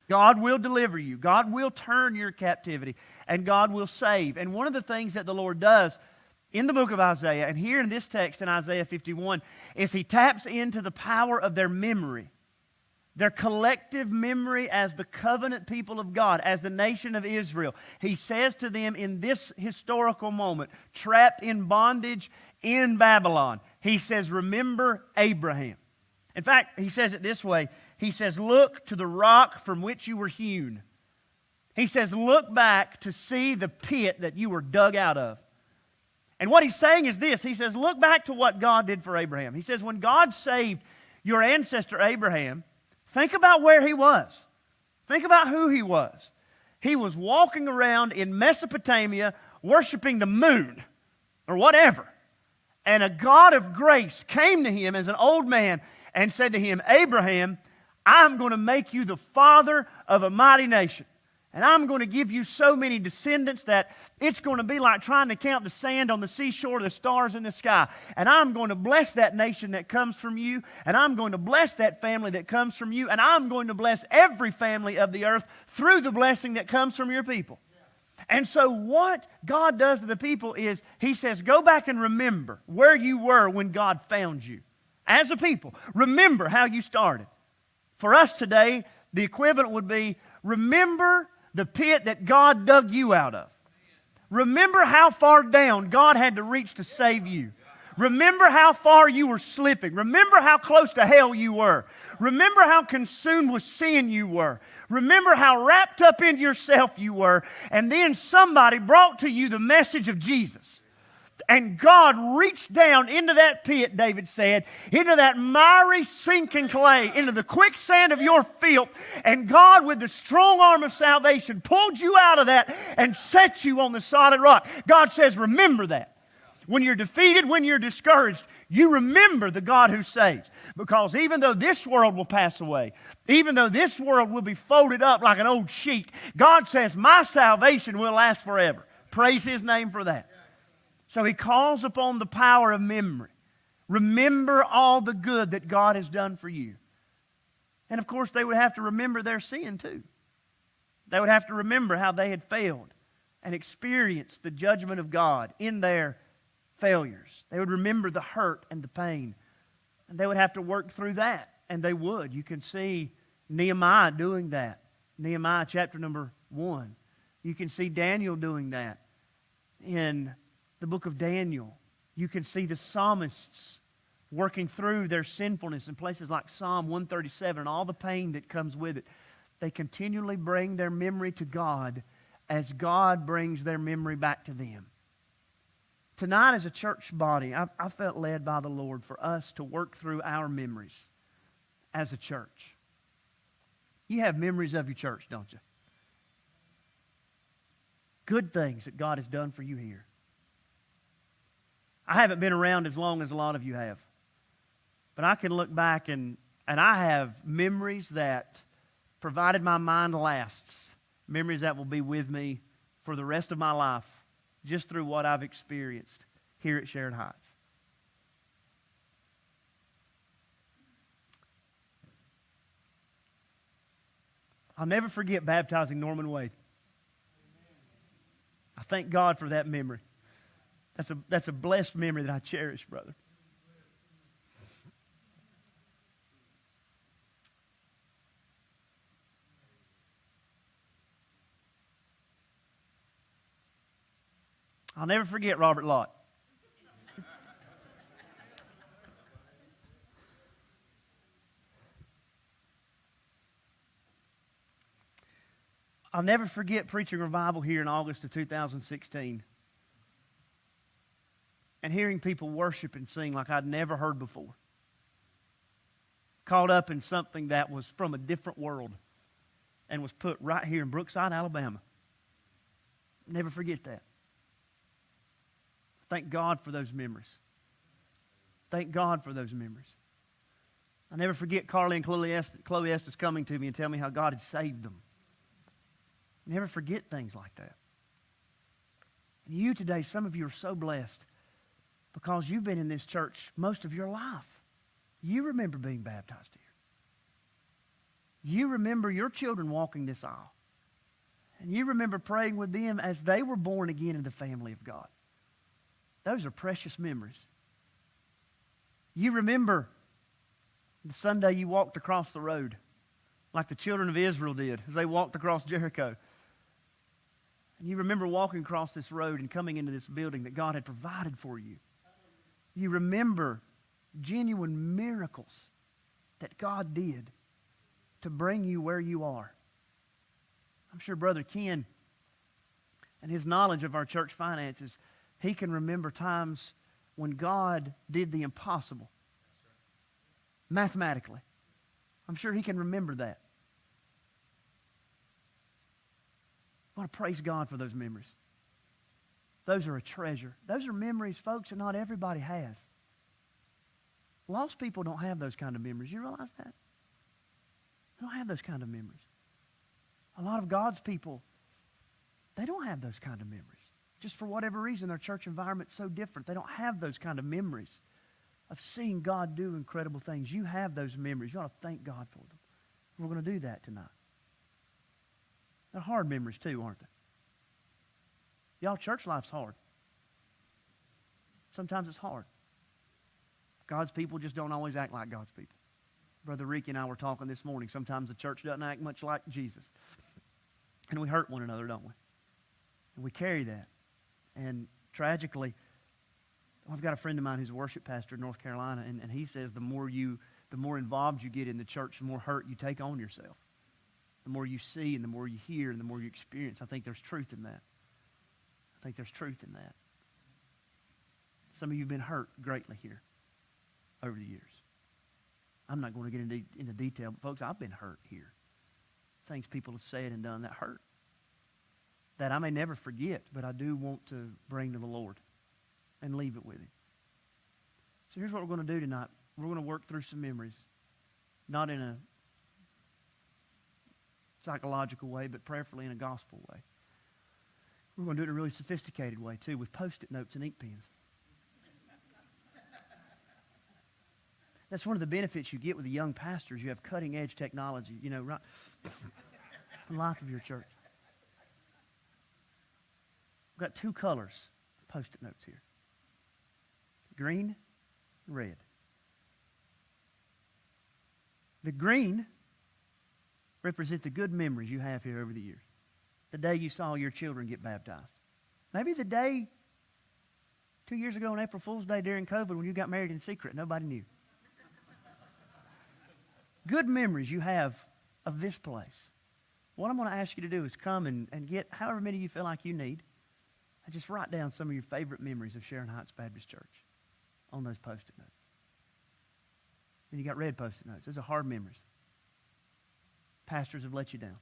God will deliver you. God will turn your captivity. And God will save. And one of the things that the Lord does in the book of Isaiah, and here in this text in Isaiah 51, is He taps into the power of their memory. Their collective memory as the covenant people of God, as the nation of Israel. He says to them in this historical moment, trapped in bondage in Babylon, He says, remember Abraham. In fact, He says it this way. He says, look to the rock from which you were hewn. He says, look back to see the pit that you were dug out of. And what He's saying is this. He says, look back to what God did for Abraham. He says, when God saved your ancestor Abraham, think about where he was. Think about who he was. He was walking around in Mesopotamia worshiping the moon or whatever. And a God of grace came to him as an old man and said to him, Abraham, I'm going to make you the father of a mighty nation. And I'm going to give you so many descendants that it's going to be like trying to count the sand on the seashore, the stars in the sky. And I'm going to bless that nation that comes from you. And I'm going to bless that family that comes from you. And I'm going to bless every family of the earth through the blessing that comes from your people. And so what God does to the people is He says, go back and remember where you were when God found you. As a people, remember how you started. For us today, the equivalent would be, remember the pit that God dug you out of. Remember how far down God had to reach to save you. Remember how far you were slipping. Remember how close to hell you were. Remember how consumed with sin you were. Remember how wrapped up in yourself you were. And then somebody brought to you the message of Jesus. And God reached down into that pit, David said, into that miry, sinking clay, into the quicksand of your filth. And God, with the strong arm of salvation, pulled you out of that and set you on the solid rock. God says, remember that. When you're defeated, when you're discouraged, you remember the God who saves. Because even though this world will pass away, even though this world will be folded up like an old sheet, God says, my salvation will last forever. Praise His name for that. So He calls upon the power of memory. Remember all the good that God has done for you. And of course, they would have to remember their sin too. They would have to remember how they had failed and experienced the judgment of God in their failures. They would remember the hurt and the pain. And they would have to work through that. And they would. You can see Nehemiah doing that. Nehemiah chapter number 1. You can see Daniel doing that. In the book of Daniel, you can see the psalmists working through their sinfulness in places like Psalm 137 and all the pain that comes with it. They continually bring their memory to God as God brings their memory back to them. Tonight as a church body, I felt led by the Lord for us to work through our memories as a church. You have memories of your church, don't you? Good things that God has done for you here. I haven't been around as long as a lot of you have. But I can look back and I have memories that, provided my mind lasts, memories that will be with me for the rest of my life, just through what I've experienced here at Sharon Heights. I'll never forget baptizing Norman Wade. I thank God for that memory. That's a blessed memory that I cherish, brother. I'll never forget Robert Lott. I'll never forget preaching revival here in August of 2016 and hearing people worship and sing like I'd never heard before. Caught up in something that was from a different world and was put right here in Brookside, Alabama. Never forget that. Thank God for those memories. Thank God for those memories. I'll never forget Carly and Chloe Estes coming to me and tell me how God had saved them. Never forget things like that. And you today, some of you are so blessed because you've been in this church most of your life. You remember being baptized here. You remember your children walking this aisle. And you remember praying with them as they were born again in the family of God. Those are precious memories. You remember the Sunday you walked across the road, like the children of Israel did as they walked across Jericho. And you remember walking across this road and coming into this building that God had provided for you. You remember genuine miracles that God did to bring you where you are. I'm sure Brother Ken and his knowledge of our church finances, he can remember times when God did the impossible. Mathematically. I'm sure he can remember that. I want to praise God for those memories. Those are a treasure. Those are memories, folks, that not everybody has. Lost people don't have those kind of memories. You realize that? They don't have those kind of memories. A lot of God's people, they don't have those kind of memories. Just for whatever reason, their church environment's so different. They don't have those kind of memories of seeing God do incredible things. You have those memories. You ought to thank God for them. We're going to do that tonight. They're hard memories too, aren't they? Y'all, church life's hard. Sometimes it's hard. God's people just don't always act like God's people. Brother Ricky and I were talking this morning. Sometimes the church doesn't act much like Jesus. And we hurt one another, don't we? And we carry that. And tragically, I've got a friend of mine who's a worship pastor in North Carolina, and he says the more involved you get in the church, the more hurt you take on yourself. The more you see and the more you hear and the more you experience. I think there's truth in that. I think there's truth in that. Some of you have been hurt greatly here over the years. I'm not going to get into detail, but folks, I've been hurt here. Things people have said and done that hurt. That I may never forget, but I do want to bring to the Lord and leave it with Him. So here's what we're going to do tonight. We're going to work through some memories. Not in a psychological way, but prayerfully in a gospel way. We're going to do it in a really sophisticated way, too, with Post-it notes and ink pens. That's one of the benefits you get with the young pastors. You have cutting-edge technology, right? The life of your church. We've got two colors, Post-it notes here. Green and red. The green represent the good memories you have here over the years. The day you saw your children get baptized. Maybe the day 2 years ago on April Fool's Day during COVID when you got married in secret. Nobody knew. Good memories you have of this place. What I'm going to ask you to do is come and get however many you feel like you need and just write down some of your favorite memories of Sharon Heights Baptist Church on those Post-it notes. And you got red Post-it notes. Those are hard memories. Pastors have let you down.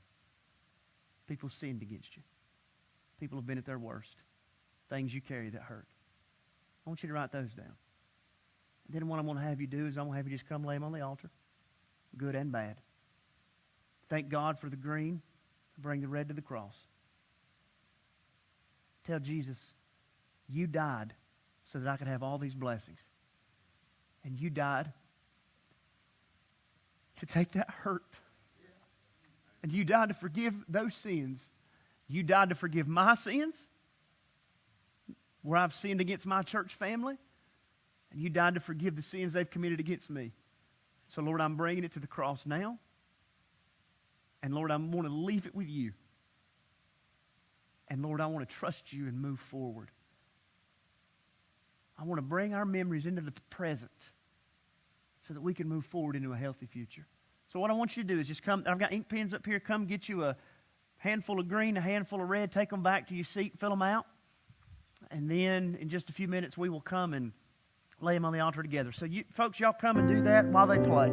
People sinned against you. People have been at their worst. Things you carry that hurt. I want you to write those down. And then what I'm going to have you do is I'm going to have you just come lay them on the altar, good and bad. Thank God for the green. Bring the red to the cross. Tell Jesus, you died so that I could have all these blessings. And you died to take that hurt. And you died to forgive those sins. You died to forgive my sins, where I've sinned against my church family. And you died to forgive the sins they've committed against me. So, Lord, I'm bringing it to the cross now. And, Lord, I want to leave it with you. And, Lord, I want to trust you and move forward. I want to bring our memories into the present so that we can move forward into a healthy future. So what I want you to do is just come. I've got ink pens up here. Come get you a handful of green, a handful of red. Take them back to your seat, fill them out. And then in just a few minutes, we will come and lay them on the altar together. So you folks, y'all come and do that while they play.